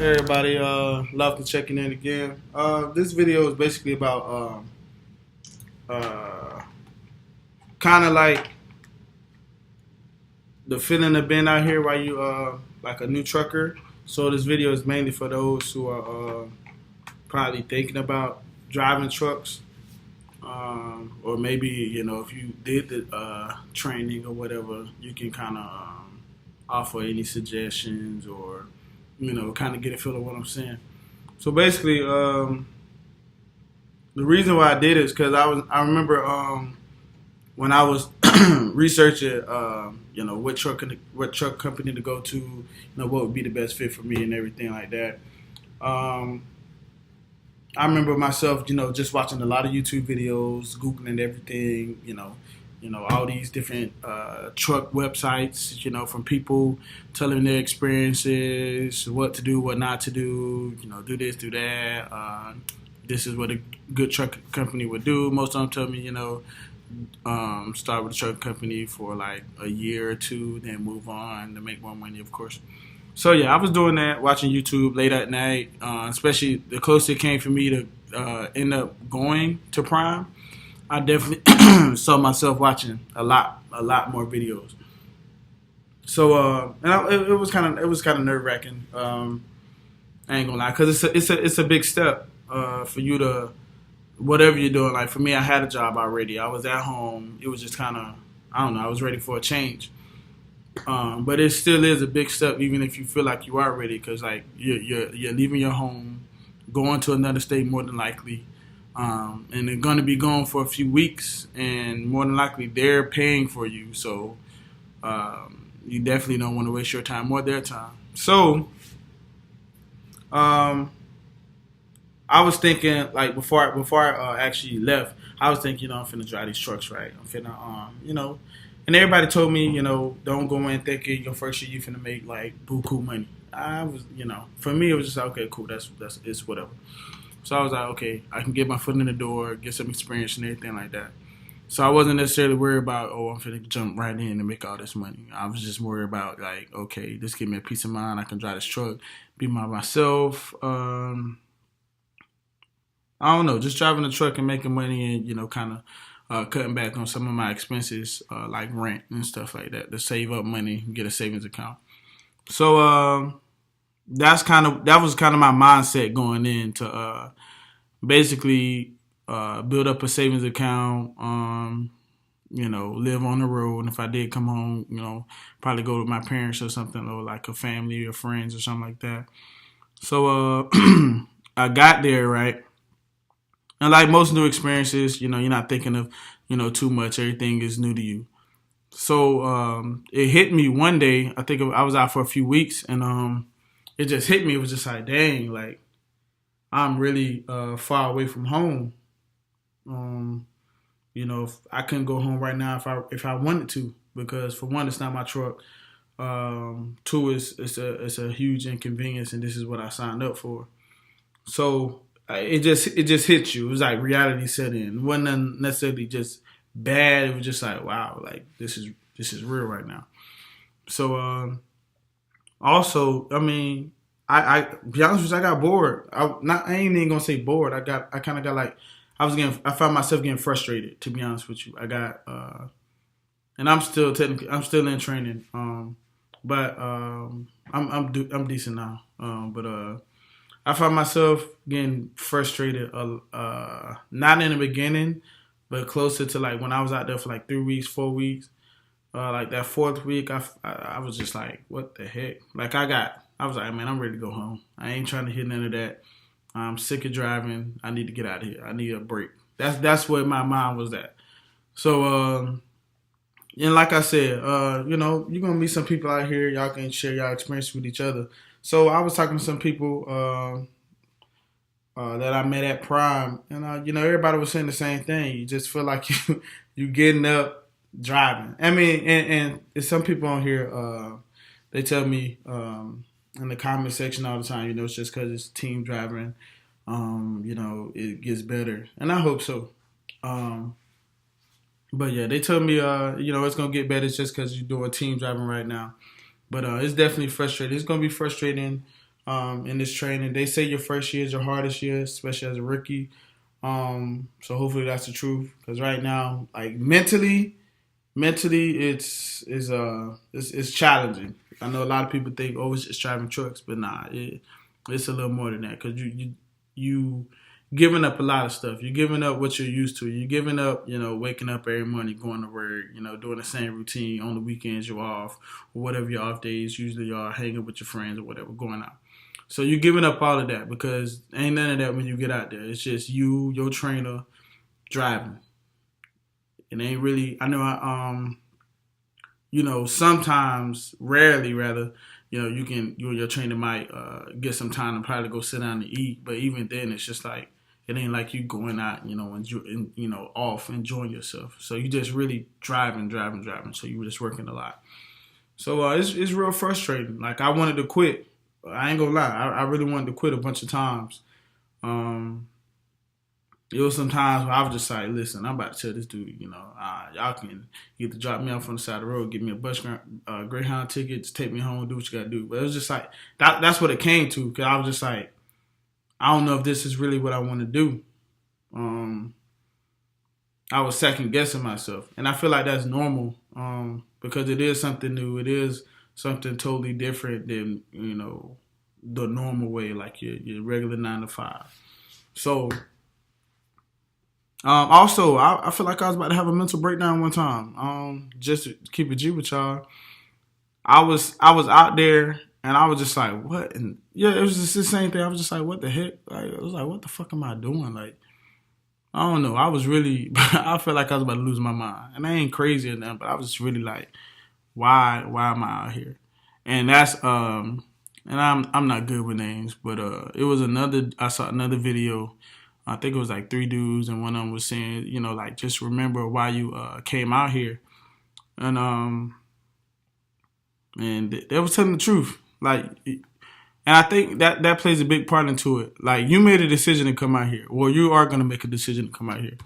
Hey everybody, Lofton checking in again. This video is basically about kind of like the feeling of being out here while you like a new trucker. So this video is mainly for those who are probably thinking about driving trucks, or maybe if you did the training or whatever, you can kind of offer any suggestions or kind of get a feel of what I'm saying. So basically, the reason why I did it is because I remember when I was researching what truck company to go to, what would be the best fit for me and everything like that. I remember myself, just watching a lot of YouTube videos, Googling everything, all these different truck websites, from people telling their experiences, what to do, what not to do, do this, do that. This is what a good truck company would do. Most of them tell me, start with a truck company for like a year or two, then move on to make more money, of course. So yeah, I was doing that, watching YouTube late at night, especially the closer it came for me to end up going to Prime. I definitely saw myself watching a lot more videos. So it was kind of nerve wracking. I ain't gonna lie, because it's a big step for you to whatever you're doing. Like for me, I had a job already. I was at home. It was just kind of, I don't know. I was ready for a change. But it still is a big step, even if you feel like you are ready, because like you're leaving your home, going to another state more than likely, and they're going to be gone for a few weeks, and more than likely they're paying for you. So you definitely don't want to waste your time or their time. So I was thinking, like before I actually left, I was thinking, I'm finna drive these trucks, right? I'm finna, and everybody told me, don't go in thinking your first year you finna make like buku money. I was, for me it was just like, okay, cool, that's it's whatever. So I was like, okay, I can get my foot in the door, get some experience and everything like that. So I wasn't necessarily worried about, I'm finna jump right in and make all this money. I was just worried about like, okay, this give me a peace of mind. I can drive this truck, be myself. I don't know, just driving a truck and making money and, kind of cutting back on some of my expenses, like rent and stuff like that, to save up money, get a savings account. So that was kind of my mindset going in to basically build up a savings account, live on the road. And if I did come home, probably go with my parents or something, or like a family or friends or something like that. So I got there, right? And like most new experiences, you're not thinking of, too much. Everything is new to you. So it hit me one day. I think I was out for a few weeks, and it just hit me. It was just like, dang, like I'm really far away from home. If I couldn't go home right now if I wanted to, because for one, it's not my truck. Two, it's a huge inconvenience, and this is what I signed up for. So it just hit you. It was like reality set in. It wasn't necessarily just bad. It was just like, wow, like this is real right now. So also, I mean, I be honest with you, I got bored. I ain't even gonna say bored. I kind of got like, I found myself getting frustrated, to be honest with you. I got and I'm still in training. But I'm decent now. But I found myself getting frustrated, not in the beginning, but closer to like when I was out there for like 3 weeks, 4 weeks. Like that fourth week, I was just like, what the heck? Like I was like, man, I'm ready to go home. I ain't trying to hit none of that. I'm sick of driving. I need to get out of here. I need a break. That's where my mind was at. So, and like I said, you're gonna meet some people out here. Y'all can share y'all experience with each other. So I was talking to some people that I met at Prime, and everybody was saying the same thing. You just feel like you getting up driving. I mean, and some people on here, they tell me in the comment section all the time, it's just because it's team driving, it gets better, and I hope so. But yeah, they told me, it's gonna get better just because you're doing team driving right now. But it's definitely frustrating. It's gonna be frustrating in this training. They say your first year is your hardest year, especially as a rookie. So hopefully that's the truth. Because right now, like mentally, it's challenging. I know a lot of people think, oh, it's just driving trucks, but nah, it's a little more than that. Because you giving up a lot of stuff. You're giving up what you're used to. You're giving up, waking up every morning, going to work, doing the same routine. On the weekends you're off, or whatever your off days usually are, hanging with your friends or whatever, going out. So you're giving up all of that because ain't none of that when you get out there. It's just you, your trainer, driving. It ain't really. I know. Sometimes, rarely, rather, you and your trainer might get some time to probably go sit down and eat. But even then, it's just like it ain't like you going out, off enjoying yourself. So you just really driving. So you were just working a lot. So it's real frustrating. Like I wanted to quit. I ain't gonna lie. I really wanted to quit a bunch of times. It was some times where I was just like, listen, I'm about to tell this dude, y'all can either drop me off on the side of the road, give me a bus Greyhound ticket, just take me home, do what you got to do. But it was just like, that's what it came to, because I was just like, I don't know if this is really what I want to do. I was second guessing myself. And I feel like that's normal because it is something new. It is something totally different than, the normal way, like your regular 9 to 5. So, also, I feel like I was about to have a mental breakdown one time. Just to keep it G with y'all, I was out there and I was just like, what? And yeah, it was just the same thing. I was just like, what the heck? Like, I was like, what the fuck am I doing? Like, I don't know. I was really, I felt like I was about to lose my mind. And I ain't crazy or nothing, but I was just really like, why am I out here? And that's, and I'm not good with names, but it was I saw another video. I think it was like 3 dudes, and one of them was saying, like, just remember why you came out here. And they was telling the truth. Like, and I think that plays a big part into it. Like, you made a decision to come out here. Well, you are going to make a decision to come out here,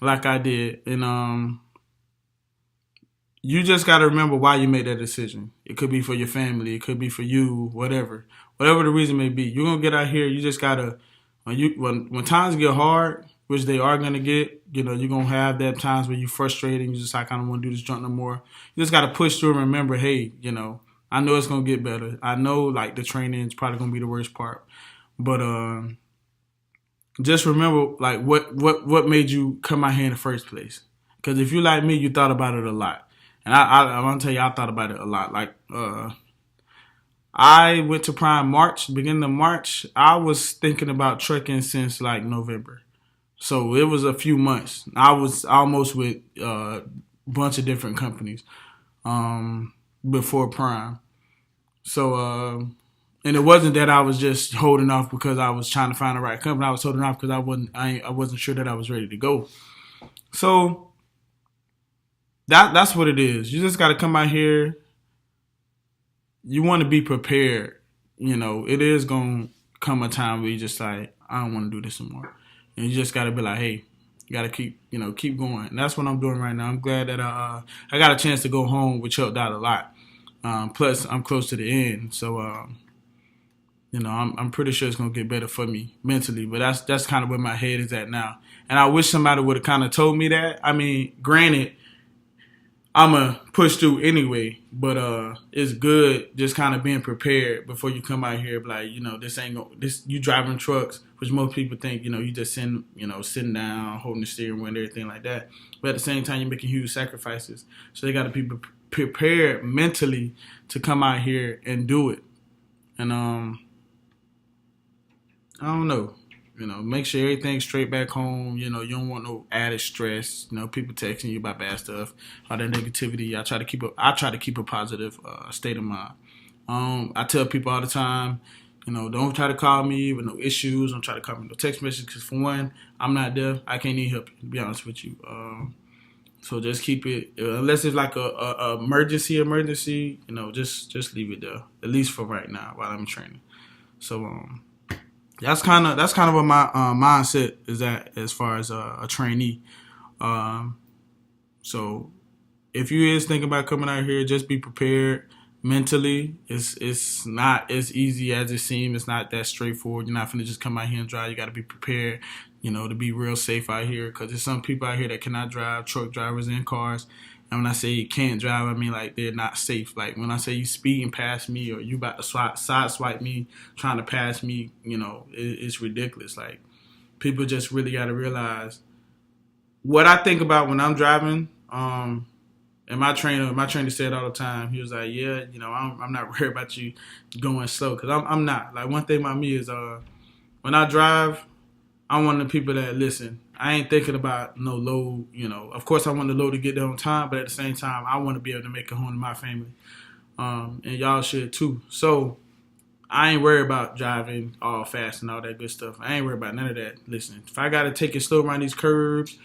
like I did. And you just got to remember why you made that decision. It could be for your family. It could be for you, whatever. Whatever the reason may be. You're going to get out here. You just got to, when times get hard, which they are going to get, you're going to have that times where you're frustrated and you just like, I don't want to do this junk no more. You just got to push through and remember, hey, I know it's going to get better. I know, like, the training is probably going to be the worst part. But just remember, like, what made you come out here in the first place. Because if you like me, you thought about it a lot. And I'm going to tell you, I thought about it a lot. Like, I went to Prime beginning of March. I was thinking about trucking since, like, November. So it was a few months. I was almost with a bunch of different companies before Prime. So, and it wasn't that I was just holding off because I was trying to find the right company. I was holding off because I wasn't sure that I was ready to go. So that's what it is. You just got to come out here. You want to be prepared. It is going to come a time where you just like, I don't want to do this anymore. And you just got to be like, hey, you got to keep going. And that's what I'm doing right now. I'm glad that I got a chance to go home, which helped out a lot. Plus, I'm close to the end. So, I'm pretty sure it's going to get better for me mentally. But that's kind of where my head is at now. And I wish somebody would have kind of told me that. I mean, granted, I'm going to push through anyway, but it's good just kind of being prepared before you come out here. Like, this ain't you driving trucks, which most people think, you just sitting down, holding the steering wheel and everything like that. But at the same time, you're making huge sacrifices. So they got to be prepared mentally to come out here and do it. And I don't know. Make sure everything's straight back home. You don't want no added stress. People texting you about bad stuff, all that negativity. I try to keep a positive state of mind. I tell people all the time, don't try to call me with no issues. Don't try to call me no text messages because, for one, I'm not there. I can't even help you, to be honest with you. So just keep it, unless it's like a emergency. Just leave it there, at least for right now while I'm training. So that's kind of what my mindset is at as far as a trainee. So if you is thinking about coming out here, just be prepared. mentally, it's not as easy as it seems. It's not that straightforward. You're not finna just come out here and drive. You got to be prepared, to be real safe out here. Because there's some people out here that cannot drive, truck drivers and cars. And when I say you can't drive, I mean like they're not safe. Like when I say you speeding past me or you about to side swipe me, trying to pass me, it's ridiculous. Like people just really got to realize what I think about when I'm driving. And my trainer said all the time, he was like, yeah, I'm not worried about you going slow, because I'm not. Like, one thing about me is when I drive, I'm one of the people that, listen, I ain't thinking about no load, Of course, I want the load to get there on time, but at the same time, I want to be able to make it home to my family. And y'all should too. So I ain't worried about driving all fast and all that good stuff. I ain't worried about none of that. Listen, if I got to take it slow around these curves,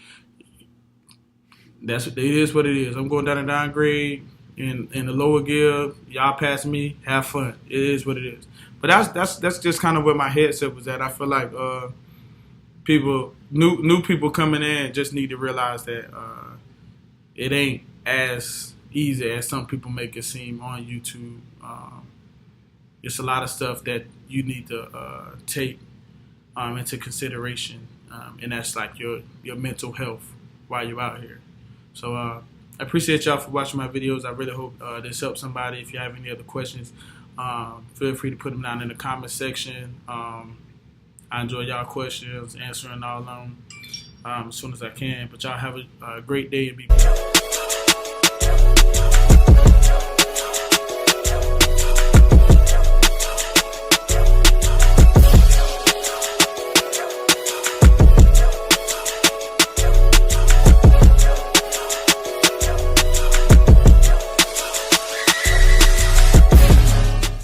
it is what it is. I'm going down a downgrade in the lower gear. Y'all pass me, have fun. It is what it is. But that's just kind of where my headset was at. I feel like new people coming in just need to realize that it ain't as easy as some people make it seem on YouTube. It's a lot of stuff that you need to take into consideration, and that's like your mental health while you're out here. So I appreciate y'all for watching my videos. I really hope this helps somebody. If you have any other questions, feel free to put them down in the comment section. I enjoy y'all questions, answering all of them as soon as I can. But y'all have a great day and be blessed.